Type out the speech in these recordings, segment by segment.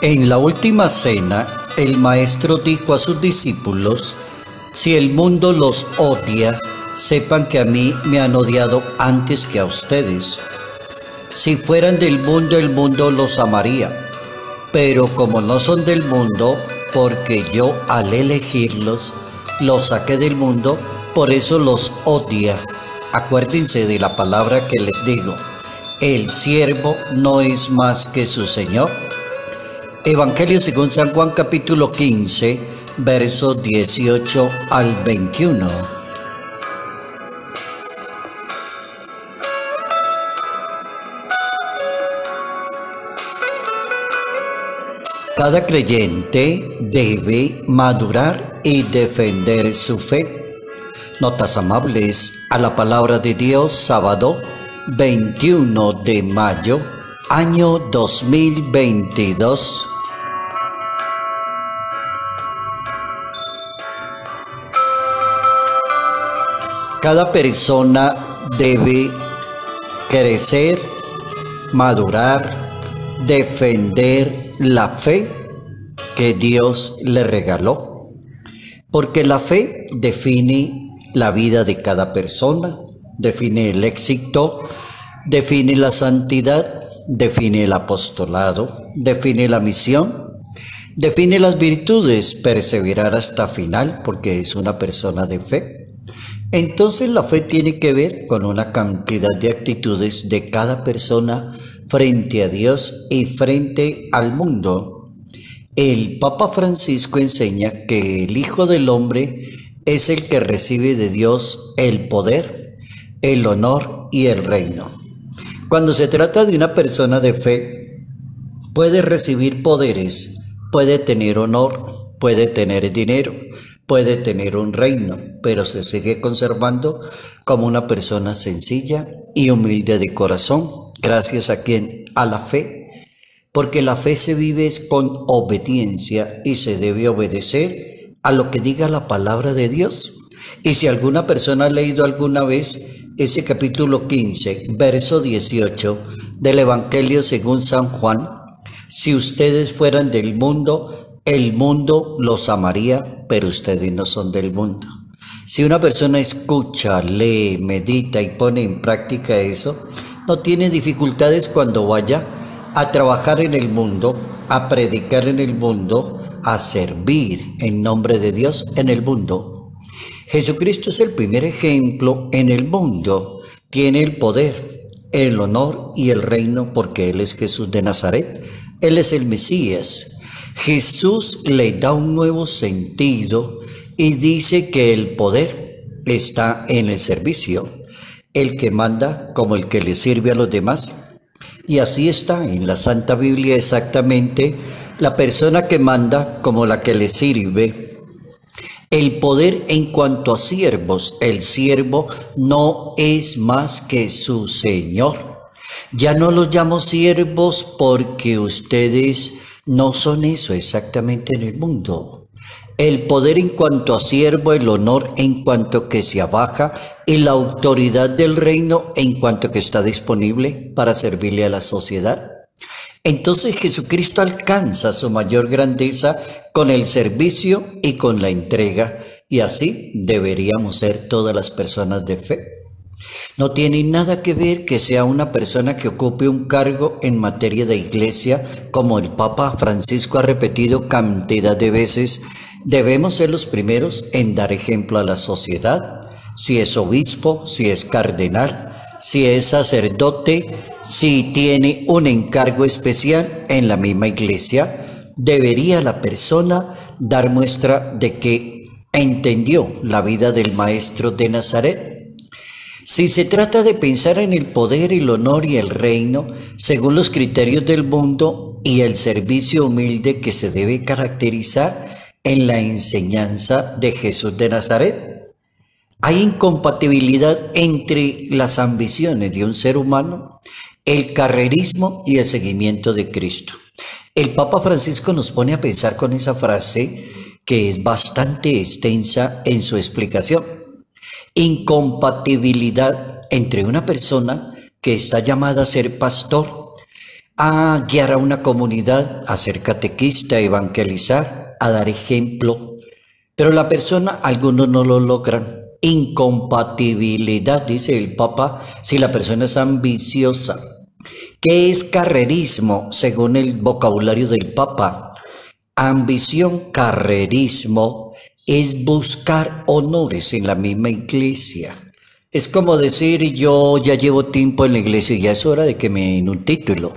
En la última cena, el maestro dijo a sus discípulos: si el mundo los odia, sepan que a mí me han odiado antes que a ustedes. Si fueran del mundo, el mundo los amaría. Pero como no son del mundo, porque yo al elegirlos, los saqué del mundo, por eso los odia. Acuérdense de la palabra que les digo: el siervo no es más que su Señor. Evangelio según San Juan, capítulo 15, versos 18 al 21. Cada creyente debe madurar y defender su fe. Notas amables a la palabra de Dios, sábado 21 de mayo, año 2022. Cada persona debe crecer, madurar, defender la fe que Dios le regaló, porque la fe define la vida de cada persona, define el éxito, define la santidad, define el apostolado, define la misión, define las virtudes, perseverar hasta final, porque es una persona de fe. Entonces la fe tiene que ver con una cantidad de actitudes de cada persona frente a Dios y frente al mundo. El Papa Francisco enseña que el Hijo del Hombre es el que recibe de Dios el poder, el honor y el reino. Cuando se trata de una persona de fe, puede recibir poderes, puede tener honor, puede tener dinero, puede tener un reino, pero se sigue conservando como una persona sencilla y humilde de corazón. ¿Gracias a quién? A la fe. Porque la fe se vive con obediencia y se debe obedecer a lo que diga la palabra de Dios. Y si alguna persona ha leído alguna vez ese capítulo 15, verso 18 del Evangelio según San Juan: si ustedes fueran del mundo, el mundo los amaría, pero ustedes no son del mundo. Si una persona escucha, lee, medita y pone en práctica eso, no tiene dificultades cuando vaya a trabajar en el mundo, a predicar en el mundo, a servir en nombre de Dios en el mundo. Jesucristo es el primer ejemplo en el mundo. Tiene el poder, el honor y el reino porque Él es Jesús de Nazaret. Él es el Mesías. Jesús le da un nuevo sentido y dice que el poder está en el servicio. El que manda como el que le sirve a los demás. Y así está en la Santa Biblia exactamente: la persona que manda como la que le sirve. El poder en cuanto a siervos: el siervo no es más que su Señor. Ya no los llamo siervos porque ustedes no son eso exactamente en el mundo. El poder en cuanto a siervo, el honor en cuanto que se abaja y la autoridad del reino en cuanto que está disponible para servirle a la sociedad. Entonces Jesucristo alcanza su mayor grandeza con el servicio y con la entrega, y así deberíamos ser todas las personas de fe. No tiene nada que ver que sea una persona que ocupe un cargo en materia de iglesia, como el Papa Francisco ha repetido cantidad de veces. Debemos ser los primeros en dar ejemplo a la sociedad. Si es obispo, si es cardenal, si es sacerdote, si tiene un encargo especial en la misma iglesia, debería la persona dar muestra de que entendió la vida del Maestro de Nazaret. Si se trata de pensar en el poder, el honor y el reino según los criterios del mundo y el servicio humilde que se debe caracterizar en la enseñanza de Jesús de Nazaret, hay incompatibilidad entre las ambiciones de un ser humano, el carrerismo y el seguimiento de Cristo. El Papa Francisco nos pone a pensar con esa frase que es bastante extensa en su explicación. Incompatibilidad entre una persona que está llamada a ser pastor, a guiar a una comunidad, a ser catequista, a evangelizar, a dar ejemplo. Pero la persona, algunos no lo logran. Incompatibilidad, dice el Papa, si la persona es ambiciosa. ¿Qué es carrerismo? Según el vocabulario del Papa, ambición, carrerismo, es buscar honores en la misma iglesia. Es como decir, yo ya llevo tiempo en la iglesia y ya es hora de que me den un título.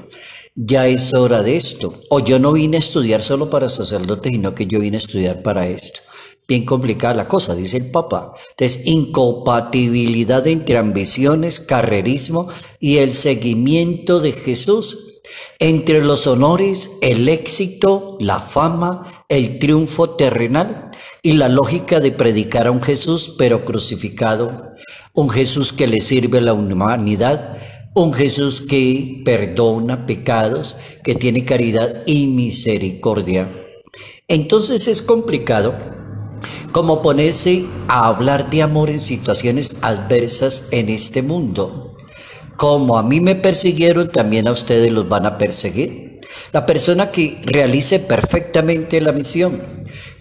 Ya es hora de esto. O yo no vine a estudiar solo para sacerdote, sino que yo vine a estudiar para esto. Bien complicada la cosa, dice el Papa. Entonces, incompatibilidad entre ambiciones, carrerismo y el seguimiento de Jesús. Entre los honores, el éxito, la fama, el triunfo terrenal y la lógica de predicar a un Jesús pero crucificado. Un Jesús que le sirve a la humanidad. Un Jesús que perdona pecados, que tiene caridad y misericordia. Entonces es complicado como ponerse a hablar de amor en situaciones adversas en este mundo. Como a mí me persiguieron, también a ustedes los van a perseguir. La persona que realice perfectamente la misión,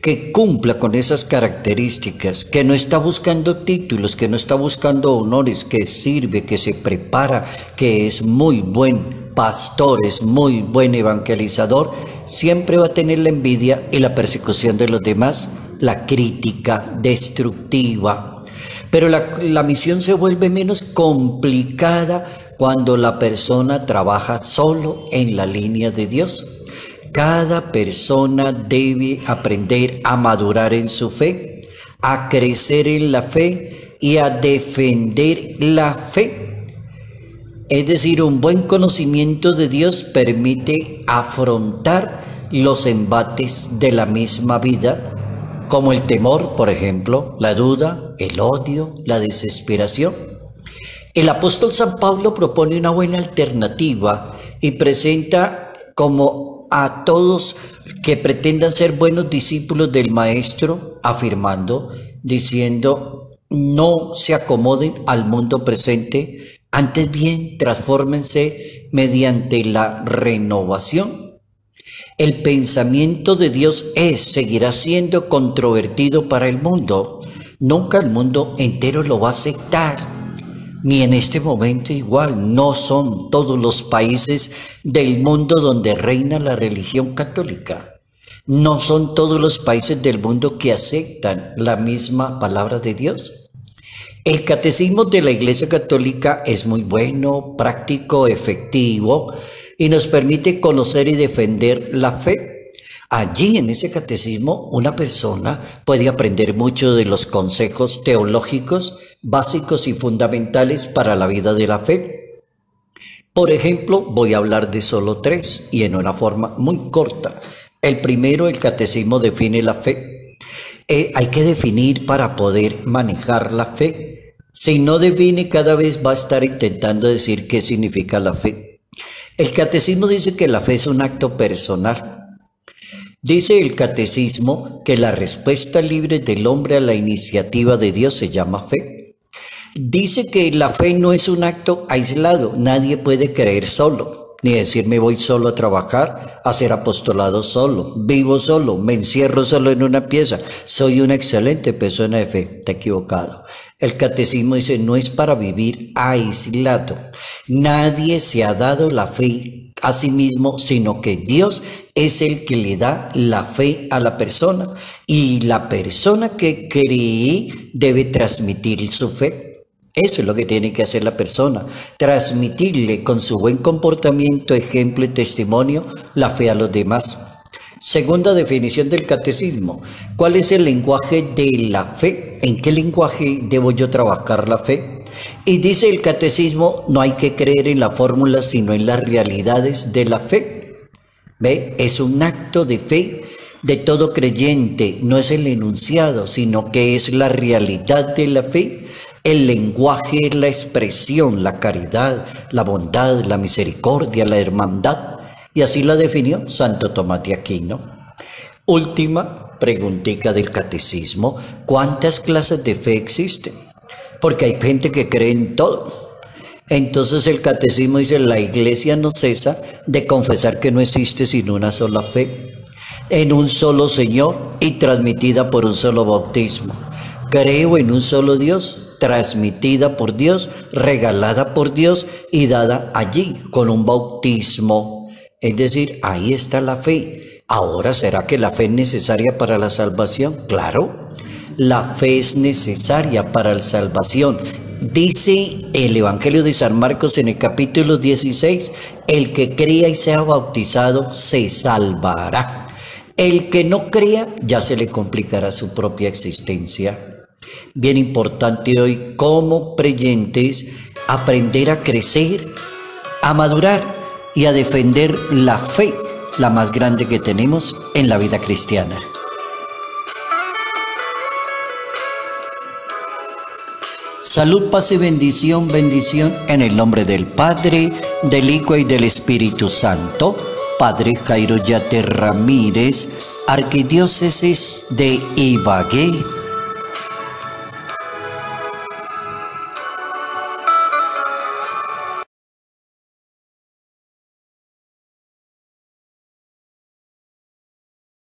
que cumpla con esas características, que no está buscando títulos, que no está buscando honores, que sirve, que se prepara, que es muy buen pastor, es muy buen evangelizador, siempre va a tener la envidia y la persecución de los demás, la crítica destructiva. Pero la misión se vuelve menos complicada cuando la persona trabaja solo en la línea de Dios. Cada persona debe aprender a madurar en su fe, a crecer en la fe y a defender la fe. Es decir, un buen conocimiento de Dios permite afrontar los embates de la misma vida, como el temor, por ejemplo, la duda, el odio, la desesperación. El apóstol San Pablo propone una buena alternativa y presenta como a todos que pretendan ser buenos discípulos del Maestro, afirmando, diciendo, no se acomoden al mundo presente, antes bien transfórmense mediante la renovación. El pensamiento de Dios seguirá siendo controvertido para el mundo. Nunca el mundo entero lo va a aceptar. Ni en este momento igual. No son todos los países del mundo donde reina la religión católica. No son todos los países del mundo que aceptan la misma palabra de Dios. El catecismo de la Iglesia Católica es muy bueno, práctico, efectivo, y nos permite conocer y defender la fe. Allí en ese catecismo una persona puede aprender mucho de los consejos teológicos básicos y fundamentales para la vida de la fe. Por ejemplo, voy a hablar de solo 3 y en una forma muy corta. El primero, el catecismo define la fe. Hay que definir para poder manejar la fe. Si no define, cada vez va a estar intentando decir qué significa la fe. El catecismo dice que la fe es un acto personal. Dice el catecismo que la respuesta libre del hombre a la iniciativa de Dios se llama fe. Dice que la fe no es un acto aislado, nadie puede creer solo, ni decir me voy solo a trabajar, a hacer apostolado solo, vivo solo, me encierro solo en una pieza, soy una excelente persona de fe. Está equivocado. El catecismo dice no es para vivir aislado. Nadie se ha dado la fe a sí mismo, sino que Dios es el que le da la fe a la persona y la persona que cree debe transmitir su fe. Eso es lo que tiene que hacer la persona, transmitirle con su buen comportamiento, ejemplo y testimonio la fe a los demás. Segunda definición del catecismo. ¿Cuál es el lenguaje de la fe? ¿En qué lenguaje debo yo trabajar la fe? Y dice el catecismo, no hay que creer en la fórmula, sino en las realidades de la fe. ¿Ve? Es un acto de fe de todo creyente, no es el enunciado, sino que es la realidad de la fe. El lenguaje es la expresión, la caridad, la bondad, la misericordia, la hermandad. Y así la definió Santo Tomás de Aquino. Última preguntita del catecismo. ¿Cuántas clases de fe existen? Porque hay gente que cree en todo. Entonces el catecismo dice, la iglesia no cesa de confesar que no existe sino una sola fe, en un solo Señor y transmitida por un solo bautismo. Creo en un solo Dios, transmitida por Dios, regalada por Dios y dada allí con un bautismo. Es decir, ahí está la fe. Ahora, ¿será que la fe es necesaria para la salvación? Claro, la fe es necesaria para la salvación. Dice el Evangelio de San Marcos en el capítulo 16, el que crea y sea bautizado se salvará. El que no crea ya se le complicará su propia existencia. Bien importante hoy como creyentes aprender a crecer, a madurar y a defender la fe, la más grande que tenemos en la vida cristiana. Salud, paz y bendición, bendición en el nombre del Padre, del Hijo y del Espíritu Santo. Padre Jairo Yate Ramírez, Arquidiócesis de Ibagué,